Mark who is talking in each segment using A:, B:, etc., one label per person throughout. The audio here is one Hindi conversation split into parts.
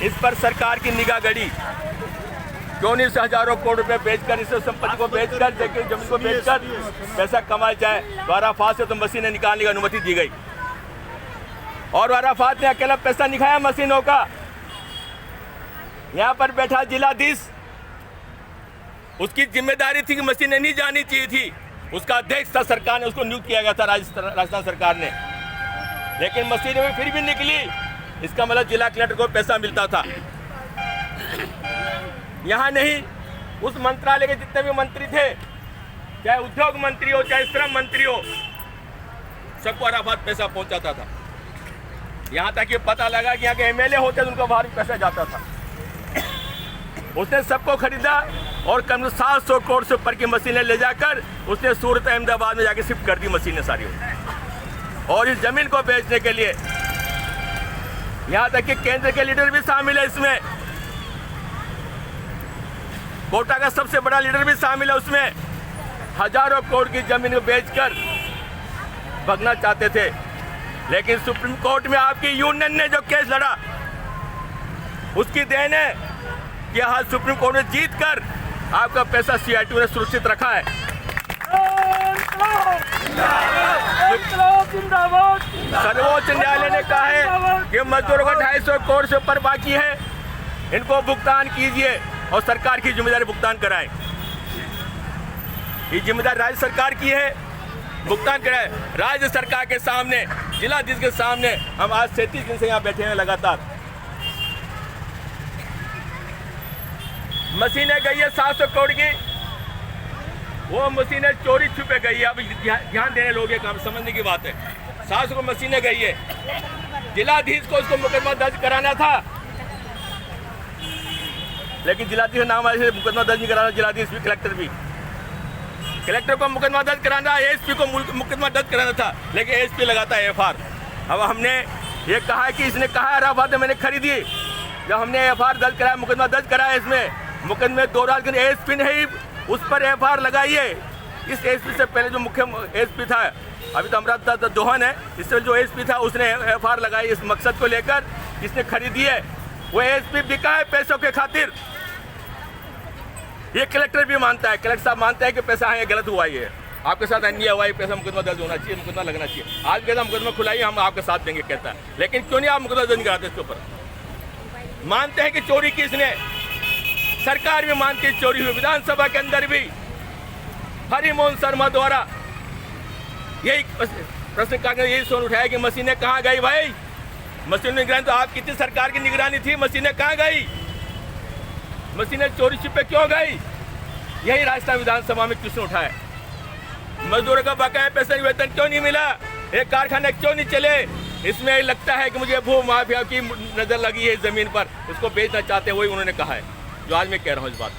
A: इस पर सरकार की निगाह गड़ी। क्यों नहीं हजारों करोड़ रुपए बेचकर, इस संपत्ति को बेचकर, जमीन को बेचकर पैसा कमाया जाए। तो अराफात से तो मशीनें निकालने की अनुमति दी गई और अराफात ने अकेला पैसा निकाया मशीनों का। यहाँ पर बैठा जिलाधीश, उसकी जिम्मेदारी थी कि मशीनें नहीं जानी चाहिए थी, उसका अध्यक्ष था, सरकार ने उसको नियुक्त किया गया था राजस्थान सरकार ने, लेकिन मशीनें फिर भी निकली। इसका मतलब जिला कलेक्टर को पैसा मिलता था। यहाँ नहीं, उस मंत्रालय के जितने भी मंत्री थे, चाहे उद्योग मंत्री हो चाहे श्रम मंत्री हो, सबको अराफात पैसा पहुंचाता था। यहाँ तक कि पता लगा कि यहाँ के एमएलए होते तो उनको बाहर पैसा जाता था। उसने सबको खरीदा और कम 700 करोड़ से ऊपर की मशीनें ले जाकर उसने सूरत अहमदाबाद में जाके शिफ्ट कर दी मशीनें सारी। और इस जमीन को बेचने के लिए यहाँ तक कि केंद्र के लीडर भी शामिल है इसमें, कोटा का सबसे बड़ा लीडर भी शामिल है उसमें। हजारों करोड़ की जमीन को बेचकर भगना चाहते थे, लेकिन सुप्रीम कोर्ट में आपकी यूनियन ने जो केस लड़ा उसकी देन है कि आज सुप्रीम कोर्ट में जीत कर आपका पैसा सीआईटी ने सुरक्षित रखा है। सर्वोच्च न्यायालय ने कहा है कि मजदूरों का 250 करोड़ से ऊपर बाकी है, इनको भुगतान कीजिए और सरकार की जिम्मेदारी भुगतान कराएं। ये जिम्मेदारी राज्य सरकार की है, भुगतान कराएं। राज्य सरकार के सामने, जिलाधीश के सामने हम आज 37 दिन से यहाँ बैठे हैं लगातार। मशीनें गई है 700 करोड़ की, वो मशीनें चोरी छुपे गई है। अब ध्यान देने लोग ये काम समझने की बात है। 700 मशीनें गई है, जिलाधीश को उसको मुकदमा दर्ज कराना था, लेकिन जिलाधीश का नाम आए मुकदमा दर्ज नहीं कराना। जिलाधीश भी, कलेक्टर भी, कलेक्टर को मुकदमा दर्ज कराना, एसपी को मुकदमा दर्ज कराना था, लेकिन एसपी लगाता है एफआर। अब हमने ये कहा कि इसने कहा अराफात मैंने खरीदी, जब हमने एफआर दर्ज कराया, मुकदमा दर्ज कराया, इसमें मुकदमे 2 रात के एसपी ने ही उस पर एफआर लगाई है। इस एसपी से पहले जो मुख्य एसपी था, अभी तो अमृता दोहन है, इससे जो एसपी था उसने एफआर लगाई इस मकसद को लेकर, जिसने खरीदी है वो एसपी बिका है पैसों के खातिर। ये कलेक्टर भी मानता है, कलेक्टर साहब मानता है कि पैसा है गलत हुआ, ये आपके साथ अन्याय हुआ, ये पैसा मुकदमा दर्ज होना चाहिए, मुकदमा लगना चाहिए। आज कहता मुकदमा खुलाइए, हम आपके साथ देंगे कहता है, लेकिन क्यों नहीं आप मुकदमा दर्ज नहीं कराते इसके ऊपर? मानते हैं कि चोरी किसने, सरकार भी मानती है चोरी हुई। विधानसभा के अंदर भी हरिमोहन शर्मा द्वारा यही प्रश्न का यही सवाल उठाया कि मशीनें कहाँ गई भाई? मशीन निगरानी तो आप कितनी सरकार की निगरानी थी, मशीनें कहाँ गई? मशीनें चोरी छिपे क्यों गई? यही राजस्थान विधानसभा में किसने उठाया? मजदूरों का बकाया पैसा वेतन क्यों नहीं मिला? एक कारखाना क्यों नहीं चले? इसमें लगता है कि मुझे भू माफिया की नजर लगी है जमीन पर, उसको बेचना चाहते हैं, वही उन्होंने कहा है, जो आज मैं कह रहा हूँ इस बात।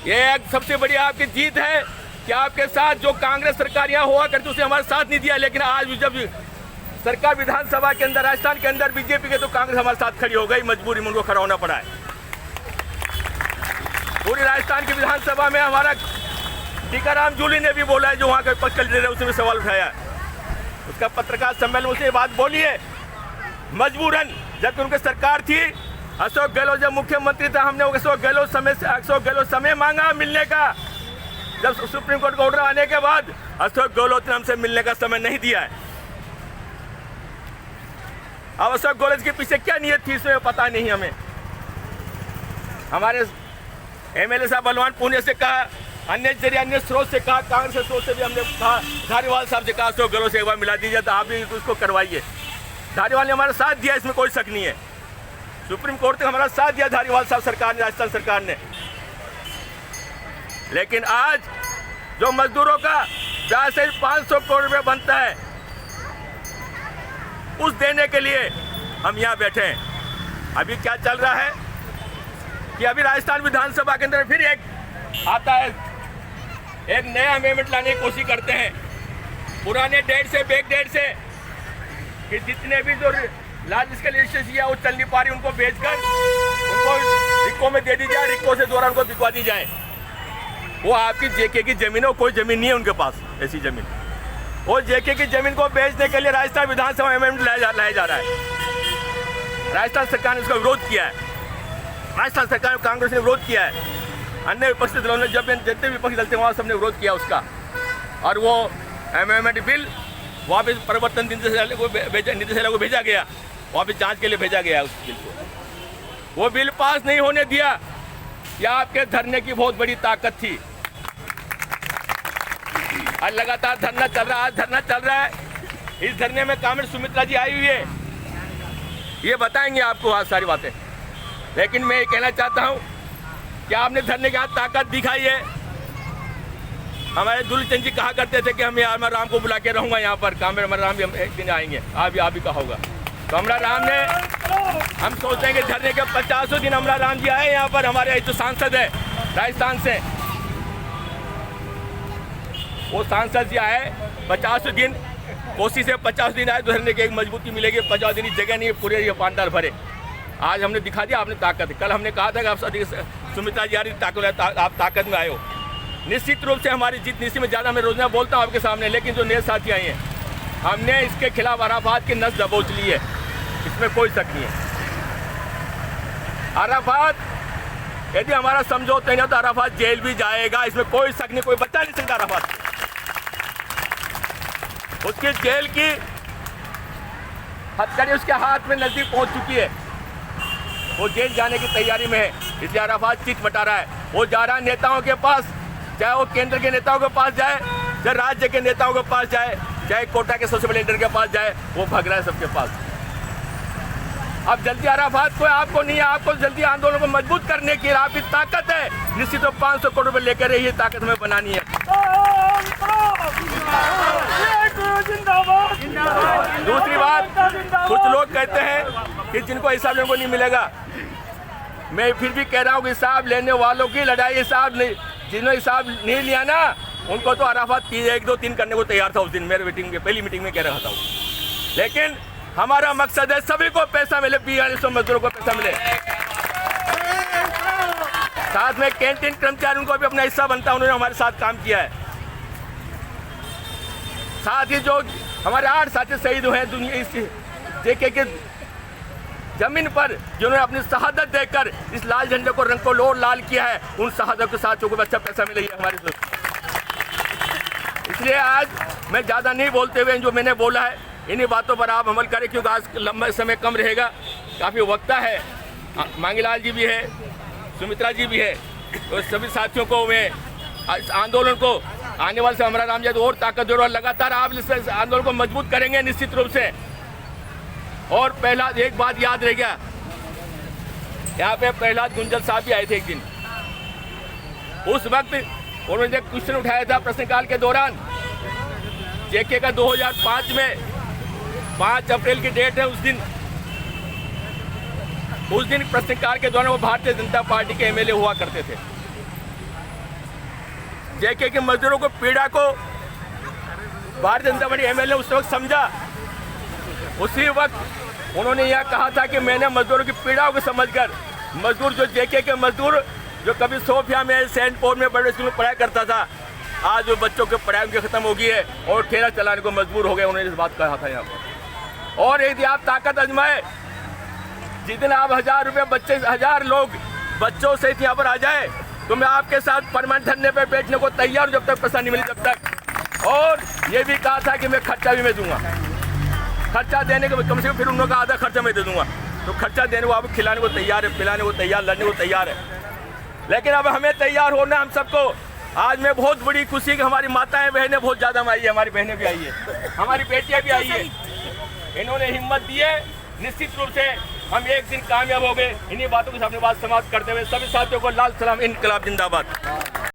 A: ये एक सबसे बड़ी आपकी जीत है कि आपके साथ जो कांग्रेस सरकार यहाँ हुआ करती उसने हमारा साथ नहीं दिया, लेकिन आज जब सरकार विधानसभा के अंदर, राजस्थान के अंदर बीजेपी के, तो कांग्रेस हमारे साथ खड़ी हो गई, मजबूरी में उनको खड़ा होना पड़ा है। पूरी राजस्थान की विधानसभा में हमारा टीकाराम जूली ने भी बोला है, जो वहाँ का विपक्ष का लीडर है, उसने भी सवाल उठाया है, उसका पत्रकार सम्मेलन में उसने बात बोली है। मजबूरन जब उनकी सरकार थी, अशोक गहलोत जब मुख्यमंत्री था, हमने अशोक गहलोत समय मांगा मिलने का। जब सुप्रीम कोर्ट का ऑर्डर आने के बाद अशोक गहलोत ने हमसे मिलने का समय नहीं दिया है। अब अशोक गहलोत के पीछे क्या नियत थी इसमें पता नहीं हमें। हमारे एमएलए साहब बलवान पुणे से कहा, अन्य स्रोत से कहा, कांग्रेस के स्रोत से भी हमने कहा, धारीवाल साहब से कहा अशोक गहलोत से एक बार मिला दीजिए, तो आप भी उसको करवाइए। धारीवाल ने हमारा साथ दिया, इसमें कोई शक नहीं है। सुप्रीम कोर्ट ने हमारा साथ दिया धारीवाल साहब सरकार ने, राजस्थान सरकार ने। लेकिन आज जो मजदूरों का जहाँ से 500 करोड़ रुपये बनता है, उस देने के लिए हम यहाँ बैठे हैं। अभी क्या चल रहा है कि अभी राजस्थान विधानसभा के अंदर फिर एक आता है, एक नया अमेंडमेंट लाने की कोशिश करते हैं, पुराने डेट से, बैक डेट से, कि जितने भी जो लार्ज स्केल इंडस्ट्री है वो चल नहीं पा रही, उनको बेचकर उनको रिको में दे दी जाए, रिको से द्वारा उनको बिकवा दी जाए। वो आपकी जेके की जमीन है, कोई जमीन नहीं है उनके पास ऐसी जमीन। वो जेके की जमीन को बेचने के लिए राजस्थान विधानसभा अमेंडमेंट लाया जा रहा है। राजस्थान सरकार ने उसका विरोध किया है, राजस्थान सरकार कांग्रेस ने विरोध किया है, अन्य विपक्षी दलों ने, जब जितने विपक्षी दल थे वहाँ सबने विरोध किया उसका। और वो अमेंडमेंट बिल वापस प्रवर्तन निदेशालय को भेजा गया, वापस जांच के लिए भेजा गया उस बिल को। वो बिल पास नहीं होने दिया। यह आपके धरने की बहुत बड़ी ताकत थी। आज लगातार धरना चल रहा है, आज धरना चल रहा है। इस धरने में कामेड़ सुमित्रा जी आई हुई है, ये बताएंगे आपको आज सारी बातें। लेकिन मैं ये कहना चाहता हूँ कि आपने धरने के हाथ ताकत दिखाई है। हमारे दुलचंद जी कहा करते थे कि हम अमरा राम को बुला के रहूँगा यहाँ पर, कामेड़ अमरा राम भी हम एक दिन आएंगे, आप भी कहा होगा। तो अमरा राम ने, हम सोचते हैं कि धरने के 50 दिन अमरा राम जी आए यहाँ पर, हमारे जो सांसद है राजस्थान से, वो सांसद जी आए 50 दिन, कोशिश से 50 दिन आए तो धरने की एक मजबूती मिलेगी। 50 दिन की जगह नहीं, पूरे ये पांडाल भरे। आज हमने दिखा दिया आपने ताकत। कल हमने कहा था कि आप सुमित्रा जी आ रही ताकत, आप ताकत में आए हो। निश्चित रूप से हमारी जीत निश्चित में ज़्यादा, मैं रोजाना बोलता हूँ आपके सामने, लेकिन जो नए साथी आए हैं, हमने इसके खिलाफ अराफात की नस दबोच ली है, इसमें कोई शक नहीं है। अराफात यदि हमारा समझौता नहीं हो तो अराफात जेल भी जाएगा, इसमें कोई शक नहीं, कोई बचा नहीं सकता अराफात। उसकी जेल की हथकड़ी उसके हाथ में नजदीक पहुंच चुकी है, वो जेल जाने की तैयारी में है। इसलिए अराफात चित बटा रहा है, वो जा रहा है नेताओं के पास, चाहे वो केंद्र के नेताओं के पास जाए, चाहे राज्य के नेताओं के पास जाए, चाहे कोटा के सबसे बड़े लीडर के पास जाए, वो भाग रहा है सबके पास। अब जल्दी अराफात को आपको नहीं है, आपको जल्दी आंदोलन को मजबूत करने की आपकी ताकत है। निश्चित रूप 500 करोड़ रुपए लेकर ये ताकत हमें बनानी है। दूसरी बात, कुछ लोग कहते हैं कि जिनको हिसाब लेने को नहीं मिलेगा, मैं फिर भी कह रहा हूँ कि हिसाब लेने वालों की लड़ाई, हिसाब नहीं, जिन्होंने हिसाब नहीं लिया ना, उनको तो अराफात 1, 2, 3 करने को तैयार था उस दिन, मेरे मीटिंग में, पहली मीटिंग में कह रहा था। लेकिन हमारा मकसद है सभी को पैसा मिले, 4200 मजदूरों को पैसा मिले, साथ में कैंटीन कर्मचारियों को भी अपना हिस्सा बनता है, उन्होंने हमारे साथ काम किया है। साथ ही जो हमारे 8 साथी शहीद हुए हैं दुनिया इस जेके के जमीन पर, जिन्होंने अपनी शहादत देकर इस लाल झंडे को रंग को लोर लाल किया है, उन शहादत के साथियों को अच्छा पैसा मिले हमारे। इसलिए आज मैं ज़्यादा नहीं बोलते हुए जो मैंने बोला है, इन्हीं बातों पर आप अमल करें, क्योंकि आज लंबा समय कम रहेगा, काफ़ी वक्ता है। मांगीलाल जी भी है, सुमित्रा जी भी है, तो सभी साथियों को मैं इस आंदोलन को आने वाले से अमरा राम जी और ताकत जोड़, लगातार आप इस आंदोलन को मजबूत करेंगे निश्चित रूप से। और पहला एक बात याद रह गया, यहाँ पे प्रहलाद गुंजल साहब भी आए थे एक दिन, उस वक्त उन्होंने एक क्वेश्चन उठाया था प्रश्नकाल के दौरान, जेके का 2005 में 5 अप्रैल की डेट है, उस दिन प्रश्नकाल के दौरान वो भारतीय जनता पार्टी के एमएलए हुआ करते थे। जेके के मजदूरों को पीड़ा को भारतीय जनता पार्टी एमएलए उस वक्त समझा। उसी वक्त उन्होंने यह कहा था कि मैंने मजदूरों की पीड़ाओं को समझकर, मजदूर जो जेके के मजदूर जो कभी सोफिया में, सैंडपोर में, बड़े स्कूल में पढ़ाई करता था, आज वो बच्चों की पढ़ाई उनकी खत्म हो गई है और ठेला चलाने को मजबूर हो गए। उन्होंने इस बात कहा था यहाँ पर। और यदि आप ताकत आजमाए, जिस दिन आप 1000 रुपये बच्चे, 1000 लोग बच्चों से यहाँ पर आ जाए, तो मैं आपके साथ परमानेंट धरने पे बैठने को तैयार हूँ, जब तक पैसा नहीं मिले तब तक। और ये भी कहा था कि मैं खर्चा भी मैं दूंगा, खर्चा देने के कम से कम फिर उन लोगों का आधा खर्चा मैं दे दूंगा। तो खर्चा देने को आप खिलाने को तैयार है, पिलाने को तैयार, लड़ने को तैयार है। लेकिन अब हमें तैयार होना, हम सबको। आज मैं बहुत बड़ी खुशी कि हमारी माताएं बहनें बहुत ज़्यादा आई है, हमारी बहनें भी आई है, हमारी बेटियां भी आई है, इन्होंने हिम्मत दी है। निश्चित रूप से हम एक दिन कामयाब हो गए। इन्हीं बातों के सामने बात समाप्त करते हुए सभी साथियों को लाल सलाम, इनकलाब जिंदाबाद।